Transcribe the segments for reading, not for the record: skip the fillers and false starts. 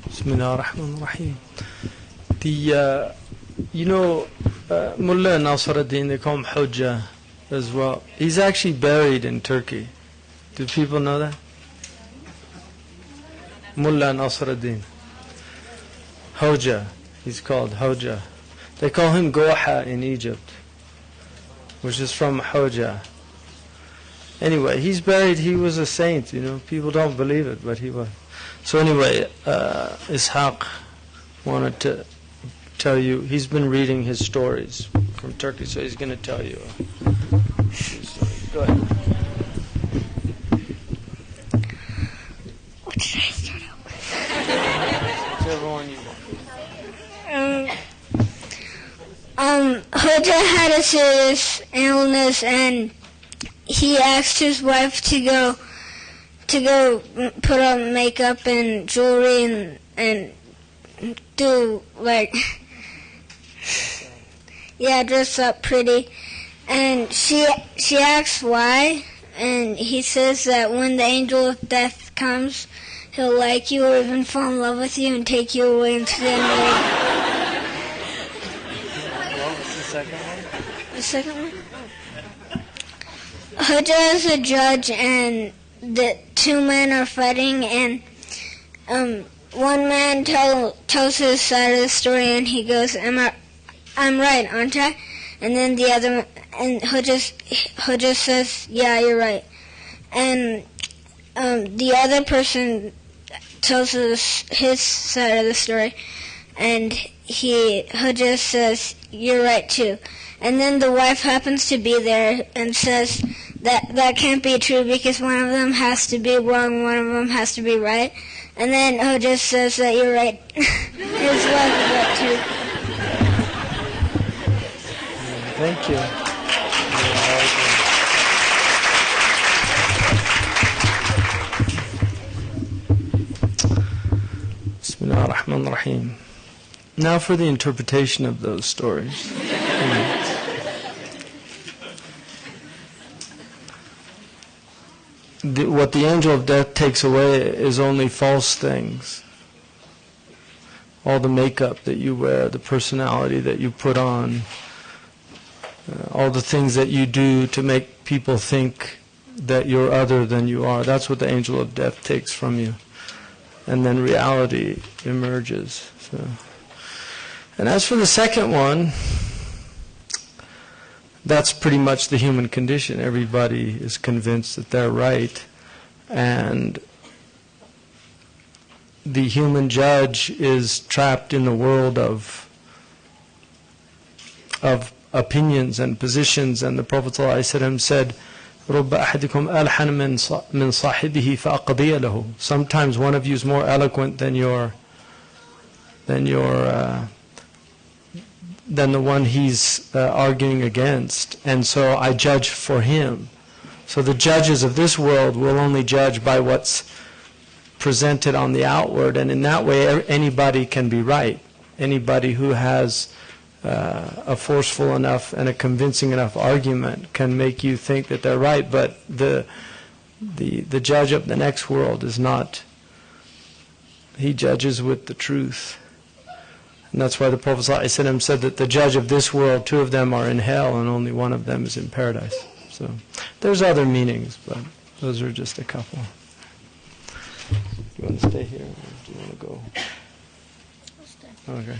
Bismillah ar-Rahman ar-Rahim. Mullah Nasrudin, they call him Hoja as well. He's actually buried in Turkey. Do people know that? Mullah Nasrudin. Hoja. He's called Hoja. They call him Goha in Egypt, which is from Hoja. Anyway, he's buried. He was a saint, People don't believe it, but he was. So anyway, Ishaq wanted to tell you, he's been reading his stories from Turkey, so he's going to tell you. Go ahead. What should I start out with? Whichever one you want. Hoja had a serious illness, and he asked his wife to go put on makeup and jewelry and do dress up pretty. And she asks why, and he says that when the angel of death comes, he'll like you or even fall in love with you and take you away into the world. What was the second one? The second one? Hoja is a judge, and the two men are fighting, and one man tells his side of the story, and he goes, I'm right, aren't I? And then the other, and Hoja says, yeah, you're right. And the other person tells us his side of the story, and Hoja says, you're right too. And then the wife happens to be there and says that can't be true because one of them has to be wrong, one of them has to be right. And then Hoja says that you're right. His wife is right too. Thank you. Bismillah ar-Rahman ar-Rahim. Now for the interpretation of those stories. What the angel of death takes away is only false things. All the makeup that you wear, the personality that you put on, all the things that you do to make people think that you're other than you are. That's what the angel of death takes from you. And then reality emerges. And as for the second one, that's pretty much the human condition. Everybody is convinced that they're right. And the human judge is trapped in the world of opinions and positions. And the Prophet ﷺ said, رُبَّ أَحَدِكُمْ أَلْحَنَ مِنْ صَاحِبِهِ فَأَقْضِيَ لَهُ. Sometimes one of you is more eloquent than the one he's arguing against, and so I judge for him. So the judges of this world will only judge by what's presented on the outward, and in that way anybody can be right. Anybody who has a forceful enough and a convincing enough argument can make you think that they're right, but the judge of the next world is not. He judges with the truth. And that's why the Prophet ﷺ said that the judge of this world, two of them are in hell and only one of them is in paradise. So there's other meanings, but those are just a couple. You want to stay here or do you want to go? I'll stay. Okay.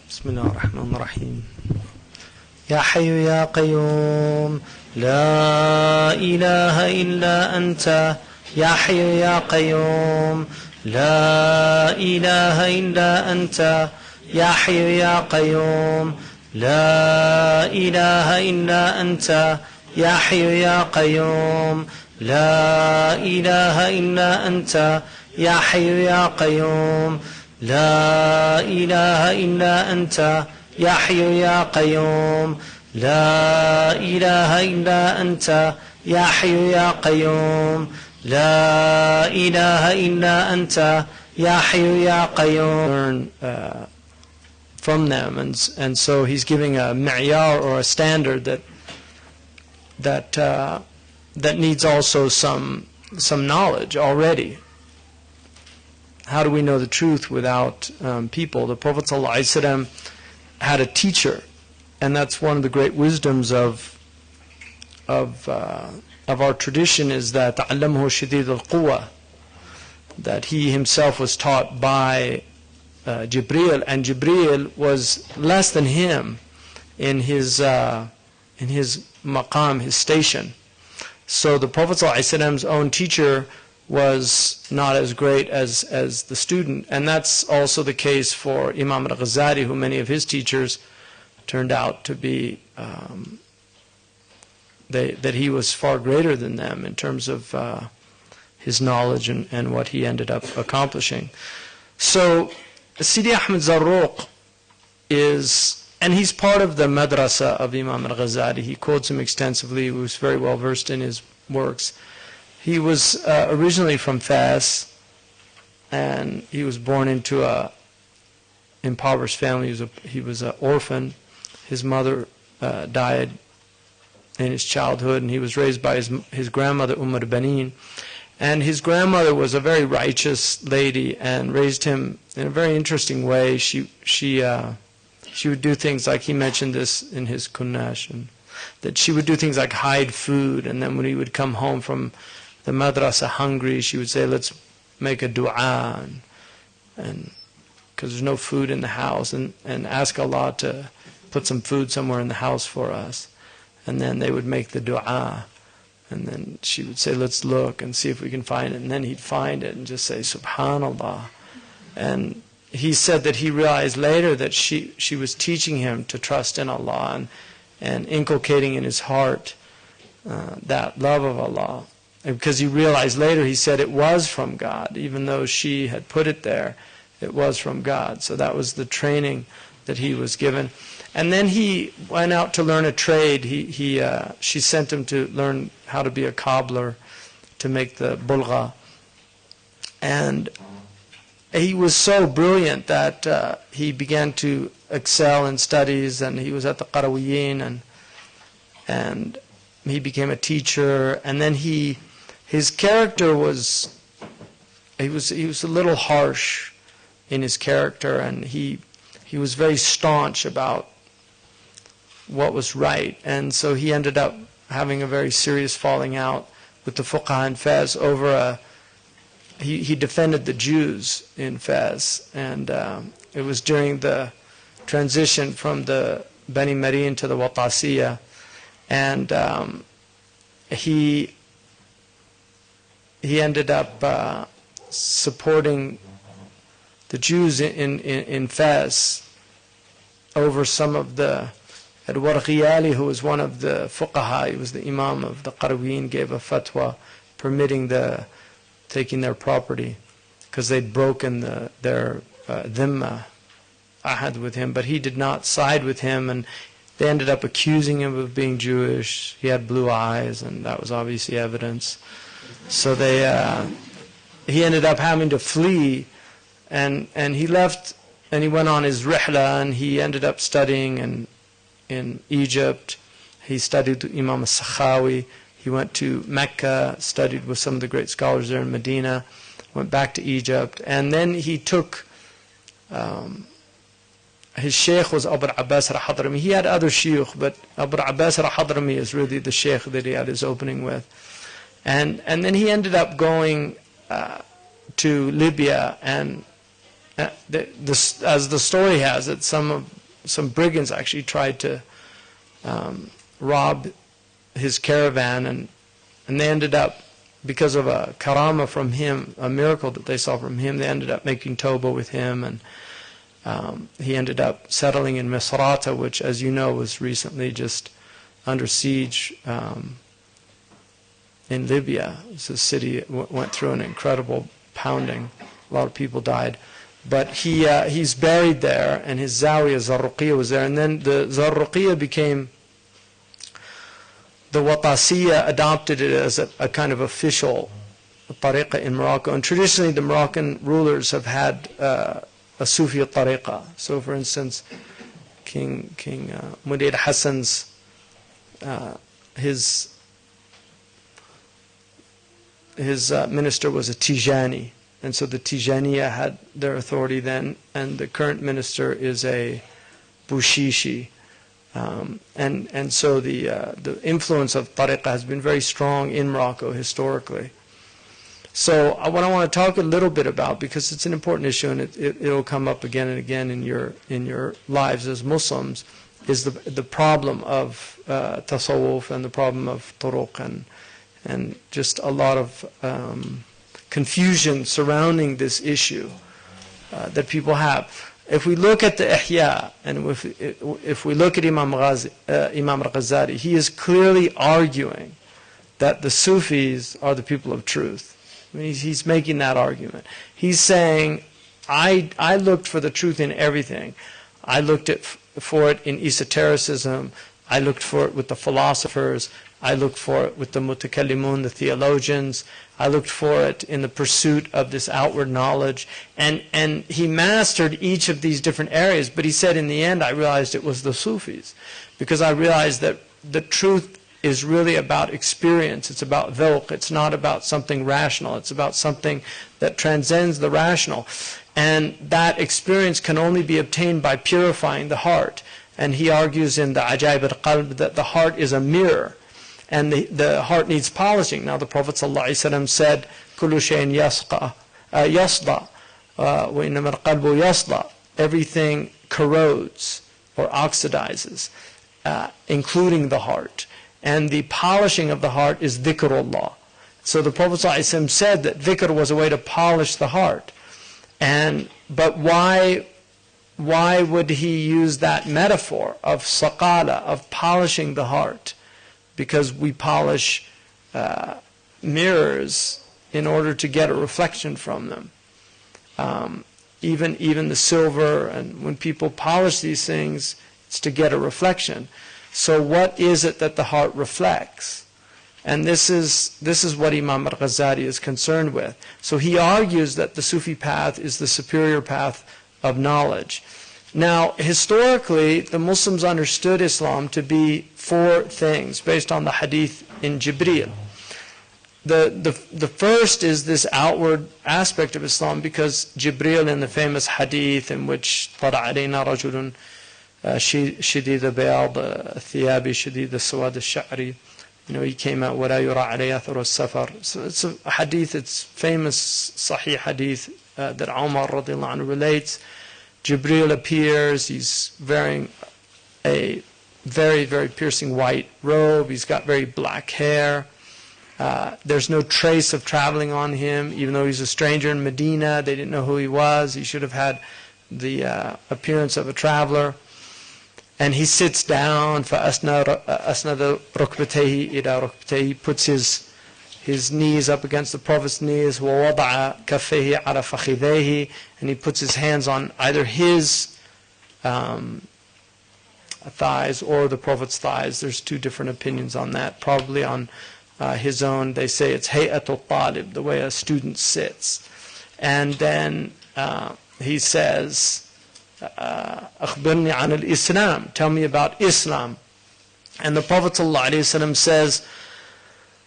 بسم الله الرحمن الرحيم. يا حي يا قيوم لا إله إلا أنت يا حي يا قيوم لا إله إلا أنت يا حي يا قيوم لا إله إلا أنت يا حي يا قيوم لا إله إلا أنت يا حي يا قيوم لا إله إلا أنت يا حي يا قيوم لا إله إلا أنت Ya Hayyu Ya Qayyum, La ilaha illa anta, Ya Hayyu Ya Qayyum. Learn from them, and so he's giving a mi'yar, or a standard that needs also some knowledge already. How do we know the truth without people? The Prophet ﷺ had a teacher, and that's one of the great wisdoms of our tradition, is that ta'allamhu shadid al-quwa, that he himself was taught by Jibreel, and Jibreel was less than him in his maqam, his station. So the Prophet ﷺ's own teacher was not as great as the student, and that's also the case for Imam al-Ghazali, who many of his teachers turned out to be that he was far greater than them in terms of his knowledge and what he ended up accomplishing. So Sidi Ahmad Zarruq and he's part of the madrasa of Imam al-Ghazali. He quotes him extensively. He was very well versed in his works. He was originally from Fas, and he was born into a impoverished family. He was an orphan. His mother died in his childhood, and he was raised by his grandmother, al-Banin. And his grandmother was a very righteous lady and raised him in a very interesting way. She would do things like, he mentioned this in his kunnash, and that she would do things like hide food, and then when he would come home from the madrasa hungry, she would say, let's make a dua, and because there's no food in the house, and ask Allah to put some food somewhere in the house for us. And then they would make the dua, and then she would say, let's look and see if we can find it, and then he'd find it and just say, Subhanallah. And he said that he realized later that she was teaching him to trust in Allah, and inculcating in his heart that love of Allah. And because he realized later, he said it was from God, even though she had put it there, it was from God. So that was the training that he was given. And then he went out to learn a trade. She sent him to learn how to be a cobbler, to make the bulgha. And he was so brilliant that he began to excel in studies, and he was at the Qarawiyyin, and he became a teacher. And then his character was a little harsh in his character, and he was very staunch about what was right, and so he ended up having a very serious falling out with the fuqaha in Fez over he defended the Jews in Fez, and it was during the transition from the Bani Marin to the Watasiyah, and he ended up supporting the Jews in Fez over some of the Al-Warqiyali, who was one of the fuqaha, he was the Imam of the Qarawiyyin, gave a fatwa permitting taking their property, because they'd broken their dhimma, ahad with him, but he did not side with him, and they ended up accusing him of being Jewish. He had blue eyes, and that was obviously evidence. So he ended up having to flee, and he left, and he went on his rihla, and he ended up studying in Egypt. He studied with Imam al-Sakhawi. He went to Mecca, studied with some of the great scholars there in Medina, went back to Egypt, and then he took, his sheikh was Abu Abbas al-Hadrami. He had other shuyukh, but Abu Abbas al-Hadrami is really the sheikh that he had his opening with. And then he ended up going to Libya, and as the story has it, some brigands actually tried to rob his caravan, and they ended up, because of a karama from him, a miracle that they saw from him, they ended up making tawbah with him, and he ended up settling in Misrata, which, as you know, was recently just under siege in Libya. It's a city went through an incredible pounding. A lot of people died. But he's buried there, and his Zawiyah, Zarruqiyya, was there. And then the Zarruqiyya became the Watasiyya adopted it as a kind of official tariqah in Morocco. And traditionally the Moroccan rulers have had a Sufi tariqah. So for instance, King Mudir Hassan's, his minister was a Tijani. And so the Tijaniya had their authority then, and the current minister is a Bushishi. And so the influence of tariqah has been very strong in Morocco historically. So what I want to talk a little bit about, because it's an important issue and it'll come up again and again in your lives as Muslims, is the problem of tasawwuf and the problem of turuq and just a lot of confusion surrounding this issue that people have. If we look at the Ihya, and if we look at Imam al-Ghazali, he is clearly arguing that the Sufis are the people of truth. I mean, he's making that argument. He's saying, I looked for the truth in everything. I looked for it in esotericism. I looked for it with the philosophers. I looked for it with the mutakallimun, the theologians. I looked for it in the pursuit of this outward knowledge. And he mastered each of these different areas. But he said, in the end, I realized it was the Sufis. Because I realized that the truth is really about experience. It's about dhawq. It's not about something rational. It's about something that transcends the rational. And that experience can only be obtained by purifying the heart. And he argues in the Ajaib al-Qalb that the heart is a mirror. And the heart needs polishing. Now the Prophet ﷺ said, كُلُّ شَيْءٍ يَصْدَى وَإِنَّمَا الْقَلْبُ يَصْدَى. Everything corrodes or oxidizes, including the heart. And the polishing of the heart is dhikrullah. So the Prophet ﷺ said that dhikr was a way to polish the heart. But why would he use that metaphor of saqala, of polishing the heart? Because we polish mirrors in order to get a reflection from them. Even the silver, and when people polish these things, it's to get a reflection. So what is it that the heart reflects? And this is what Imam al-Ghazali is concerned with. So he argues that the Sufi path is the superior path of knowledge. Now, historically, the Muslims understood Islam to be four things based on the Hadith in Gabriel. The first is this outward aspect of Islam, because Gabriel, in the famous Hadith in which طَلَعَ عَلَيْنَا رَجُلٌ شديد بياض الثياب شديد السواد الشعري, he came out ولا يرى عليه أثر السفر. So it's a hadith, it's famous Sahih hadith that Umar radiallahu anhu relates. Jibreel appears, he's wearing a very, very piercing white robe, he's got very black hair. There's no trace of traveling on him, even though he's a stranger in Medina, they didn't know who he was, he should have had the appearance of a traveler. And he sits down, فَأَسْنَدَ رُكْبَتَيْهِ إِلَى رُكْبَتَيْهِ, he puts his knees up against the Prophet's knees, وَوَضَعَ كَفَّيْهِ عَلَى فَخِذَيْهِ, and he puts his hands on either his thighs or the Prophet's thighs. There's two different opinions on that. Probably on his own, they say it's hay'atul talib, the way a student sits. And then he says, أخبرني عن الإسلام, tell me about Islam. And the Prophet ﷺ says,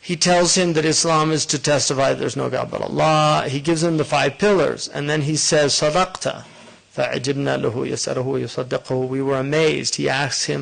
he tells him that Islam is to testify that there's no God but Allah. He gives him the 5 pillars, and then he says, صدقت فعجبنا له يسأله ويصدقه. We were amazed. He asks him